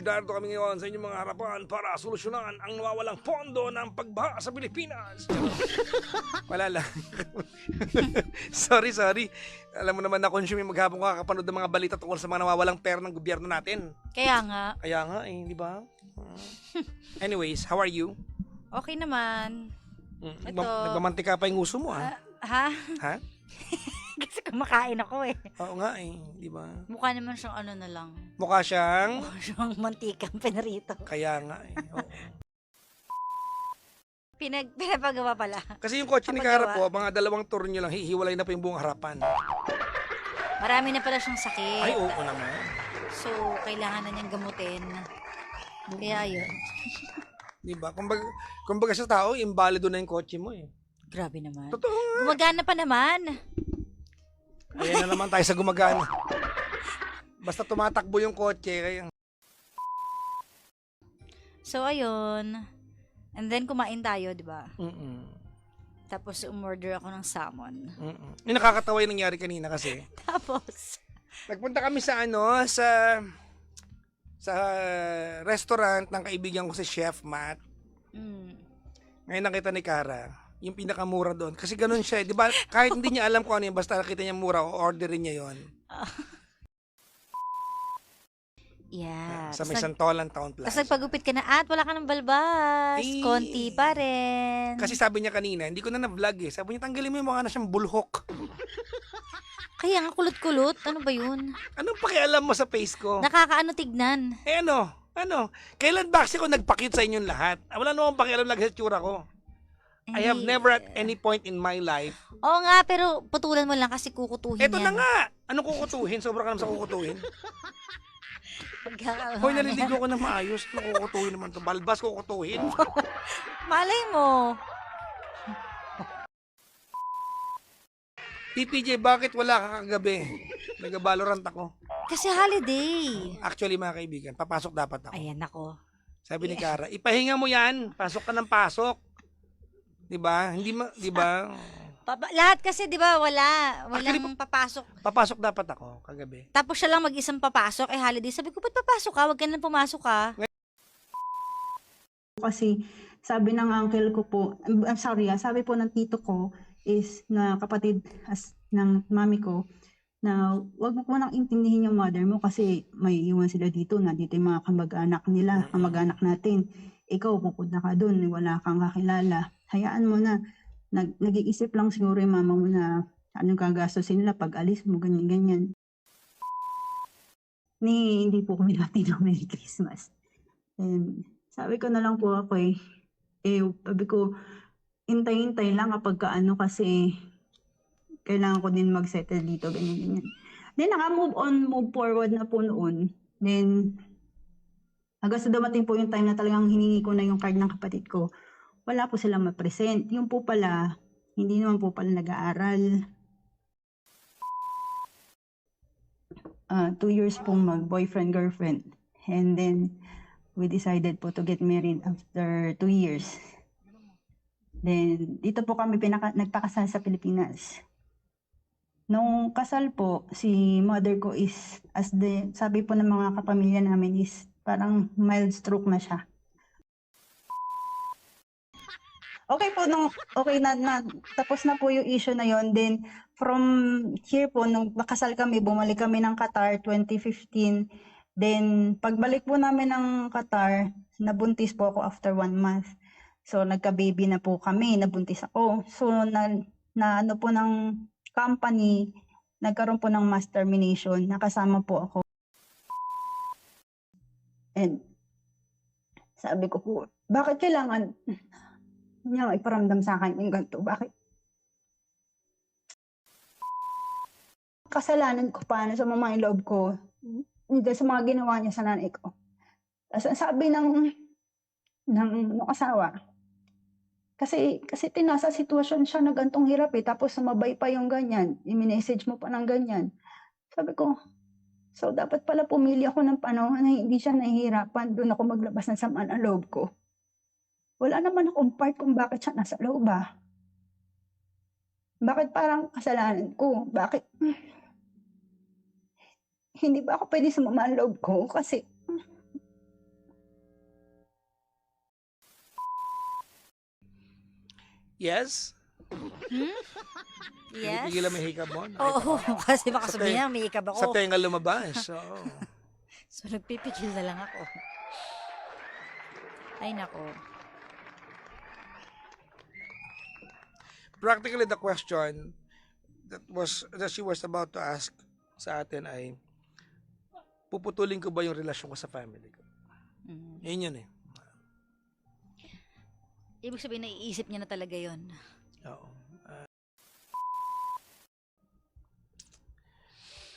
darito kami ngayon sa inyong mga harapan para solusyonan ang nawawalang pondo ng pagbaha sa Pilipinas. Wala lang. sorry. Alam mo naman na consume maghapon kakapanood ng mga balita tungkol sa mga nawawalang pera ng gobyerno natin. Kaya nga. Kaya nga di ba? Anyways, how are you? Okay naman. Ito. Nagmamantika pa yung uso mo Ha? Ha? Kasi kumakain ako eh. Oo nga di ba? Mukha naman siyang ano na lang. Mukha siyang Mukha siyang mantikang pinarito. kaya nga oo. Pinapagawa pala. Kasi yung kotse ni Papagawa. Kara po, mga 2 tornilyo lang, hihiwalay na po yung buong harapan. Marami na pala siyang sakit. Ay, oo naman. So, kailangan na niyang gamutin. Kaya yun. Di ba? Kumbaga sa tao, imbalido na yung kotse mo Grabe naman. Totoo nga. Gumagana pa naman. Ayan na naman tayo sa gumagana. Basta tumatakbo yung kotse. Kaya... So, ayun. And then, kumain tayo, di ba? Tapos, umorder ako ng salmon. Yung nakakatawa yung nangyari kanina kasi. Tapos, Nagpunta kami sa sa restaurant ng kaibigan ko si Chef Matt. Ngayon nakita ni Kara, yung pinakamura doon. Kasi ganun siya, di ba? Kahit hindi niya alam kung ano yun, basta nakita niya mura, o orderin niya yon. yeah. Sa may Santolan Town Plaza. Tapos nagpagupit ka na at wala ka ng balbas. Eh. Konti pa rin. Kasi sabi niya kanina, hindi ko na na-vlog Sabi niya, tanggalin mo yung mukha na siyang bulhok. Kaya nga kulot-kulot. Ano ba yun? Anong pakialam mo sa face ko? Nakakaano tignan. Ano? Kailan ba kasi ako nagpakit sa inyong lahat? Wala namang pakialam lang sa tsura ko. I have never at any point in my life. Oo nga, pero putulan mo lang kasi kukutuhin Eto na nga. Anong kukutuhin? Sobra ka naman sa kukutuhin. Hoy, naliligo ko na maayos. Anong kukutuhin naman to? Balbas kukutuhin. Malay mo. PPJ, bakit wala ka kagabi? Nag-Valorant ako. Kasi holiday. Actually, mga kaibigan, papasok dapat ako. Ayan ako. Sabi ni Kara, ipahinga mo yan. Pasok ka ng pasok. 'Di ba? Hindi 'di ba? Lahat kasi 'di ba walang Actually, papasok. Papasok dapat ako kagabi. Tapos siya lang mag-isang papasok holiday. Sabi ko, ba't papasok ka? Huwag ka na pumasok ka. Kasi sabi ng uncle ko po, sabi po ng tito ko is na kapatid ng mami ko na wag mo nang intindihin yung mother mo kasi may iwan sila dito, nandito yung mga kamag-anak nila, kamag-anak natin. Ikaw pupunta ka doon, wala kang kakilala. Hayaan mo na. Nag-iisip lang siguro yung mama mo na anong gagastusin nila pag alis mo, ganyan-ganyan. Hindi po kami natin ng Merry Christmas. And sabi ko na lang po ako sabi ko, hintay-hintay lang kapag kaano kasi kailangan ko din mag-settle dito, ganyan-ganyan. Then move forward na po noon. Then, hanggang sa dumating po yung time na talagang hiningi ko na yung card ng kapatid ko, wala po silang ma-present. Yung po pala, hindi naman po pala nag-aaral. 2 years pong mag-boyfriend-girlfriend. And then, we decided po to get married after 2 years. Then, dito po kami nagpakasal sa Pilipinas. Nung kasal po, si mother ko is, sabi po ng mga kapamilya namin is, parang mild stroke na siya. Okay po, tapos na po yung issue na yon. Then, from here po, nung nakasal kami, bumalik kami ng Qatar 2015. Then, pagbalik po namin ng Qatar, nabuntis po ako after 1 month. So, nagka-baby na po kami, nabuntis ako. So, ano po ng company, nagkaroon po ng mass termination, nakasama po ako. And, sabi ko po, bakit kailangan niya iparamdam sa akin yung ganito? Bakit? Kasalanan ko pa sa mama in love ko, hindi sa mga ginawa niya sa nanay ko. Tapos sabi ng asawa, kasi tinasa sitwasyon siya na gantong hirap tapos sumabay pa yung ganyan, i-message mo pa ng ganyan. Sabi ko, so dapat pala pumili ako ng panahon na hindi siya nahihirapan, doon ako maglabas ng samaan ang loob ko. Wala naman akong part kung bakit siya nasa loob Bakit parang kasalanan ko? Bakit? Hindi ba ako pwede sumama ang loob ko? Kasi Yes? Yes? Pigilan mo yung hikab mo? Oo, kasi baka Sa sabihin te- niya, may ikab Sa ako. tenga lumabas. Oo. So, nagpipigil na lang ako. Ay, nako. Practically, the question that she was about to ask sa atin ay, puputulin ko ba yung relasyon ko sa family ko? Yun eh. Ibig sabihin, naiisip niya na talaga yon. Oo.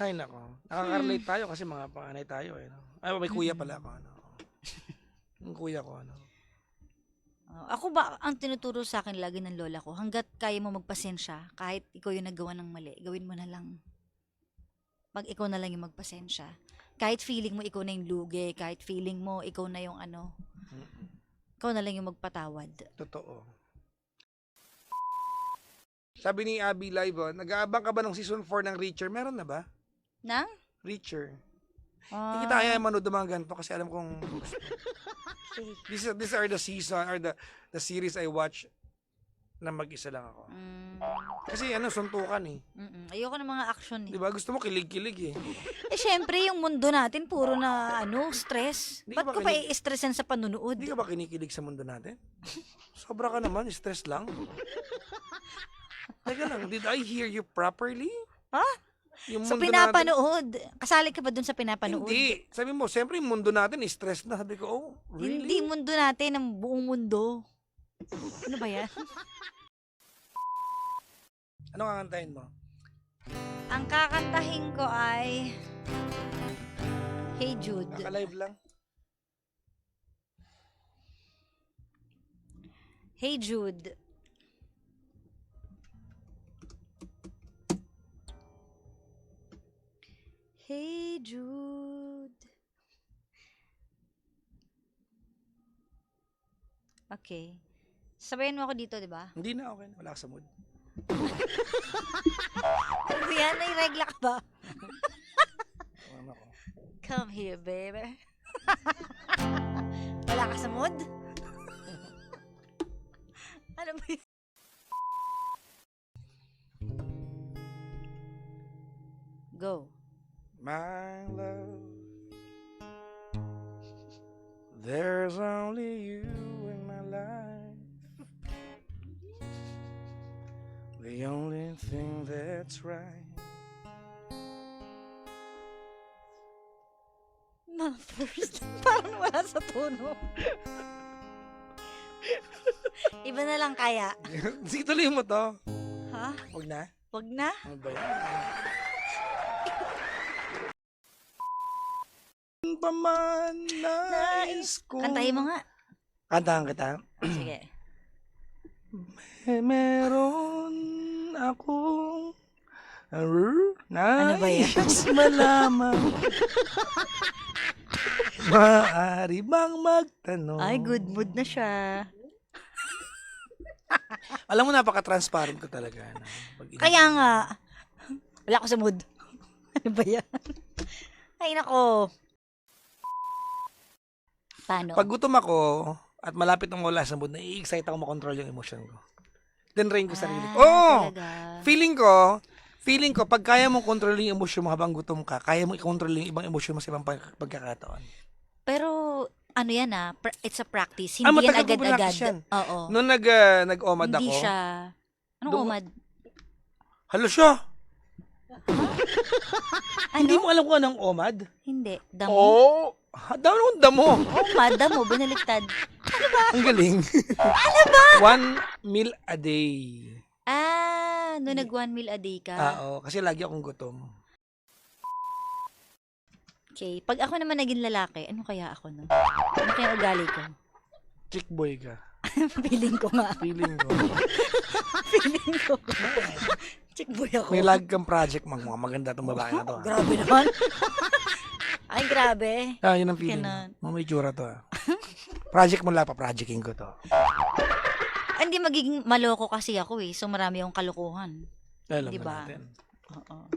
Hay nako. Nakaka-relate tayo kasi mga panganay tayo eh. No? Ay, may kuya pala ako. Ano? Yung kuya ko. Ano? Ako ba, ang tinuturo sa akin lagi ng lola ko, hanggat kaya mo magpasensya, kahit ikaw yung naggawa ng mali, gawin mo na lang. Pag ikaw na lang yung magpasensya. Kahit feeling mo ikaw na yung lugi, kahit feeling mo ikaw na yung ano, ikaw na lang yung magpatawad. Totoo. Sabi ni Abby Live, nag-aabang ka ba ng season 4 ng Reacher? Meron na ba? Nang? Reacher. Hindi kita kaya manood ng mga ganito kasi alam kong these are the season or the series I watch na mag-isa lang ako. Kasi suntukan eh. Ayoko ng mga action eh. Di ba? Gusto mo kilig-kilig eh. Syempre, yung mundo natin, puro na, stress. Di ka Ba't ba ko pa i-stressan sa panunood? Hindi ka ba kinikilig sa mundo natin? Sobra ka naman, stress lang. Teka lang, did I hear you properly? Ha? Yung So, mundo pinapanood. Kasali ka ba dun sa natin, pinapanood? hindi. Sabi mo, siyempre yung mundo natin, stress na. Sabi ko, oh, really? Hindi mundo natin, ang buong mundo. Ano ba yan? Ano kakantahin mo? Ang kakantahin ko ay Hey Jude. Kaka-live lang. Hey Jude. Hey Jude. Okay. Sabayan mo ako dito, di ba? Hindi na, okay na. Wala ka sa mood. Ano ba yan? May regla ka ba? Ano ko? Come here, baby. Wala ka sa mood? Ano ba yun? Go. My love, there's only you in my life. The only thing that's right. Na first. Parang wala sa tono. Iba na lang kaya. Sige, tuloy mo to. Ha? Huwag na. Wag na. Ano ba yan? Paman nais ko. Kantahin mo nga. Kantahan kita. Sige. Meron akong Ano ba yan? nais malaman. Maaari bang magtanong? Ay, good mood na siya. Alam mo, napaka-transparent ko talaga. No? Kaya nga. Wala ko sa mood. Ano ba yan? Ay, nako. Paano? Pag gutom ako at malapit ng wala sa mood, nai-excite ako makontrol yung emotion ko. Then rain ko sarili ko. Oh! Talaga. Feeling ko, pag kaya mong kontrol yung emosyon mo habang gutom ka, kaya mo i-control yung ibang emosyon mo sa ibang pagkakataon. Pero, ano yan it's a practice. Hindi yan matagal ko agad-agad. practice yan. Oo. Noong nag-omad Hindi ako, siya. Anong umad? halo siya. Ano? Hindi mo alam kung anong omad? Hindi. Damo? Oo. Damo. Damo. Umad, damo. Binaliktad. Ang galing. Ano ba? 1 meal a day. No nag 1 meal a day ka. Oo, kasi lagi akong gutom. Okay. Pag ako naman naging lalaki, ano kaya ako, no? Ano kaya ugali ko? Chick boy ka. Feeling ko nga. Feeling ko. Feeling ko. Chick boy ako. May lag kang project, mga maganda itong babae na to. Ha? Grabe naman. Ay, grabe. Yun ang feeling. Ganun. May tsura to. Ha? Project mo lang, pa-projecting ko to. Hindi magiging maloko kasi ako eh. So marami akong kalokohan. Alam Diba? natin. Oo.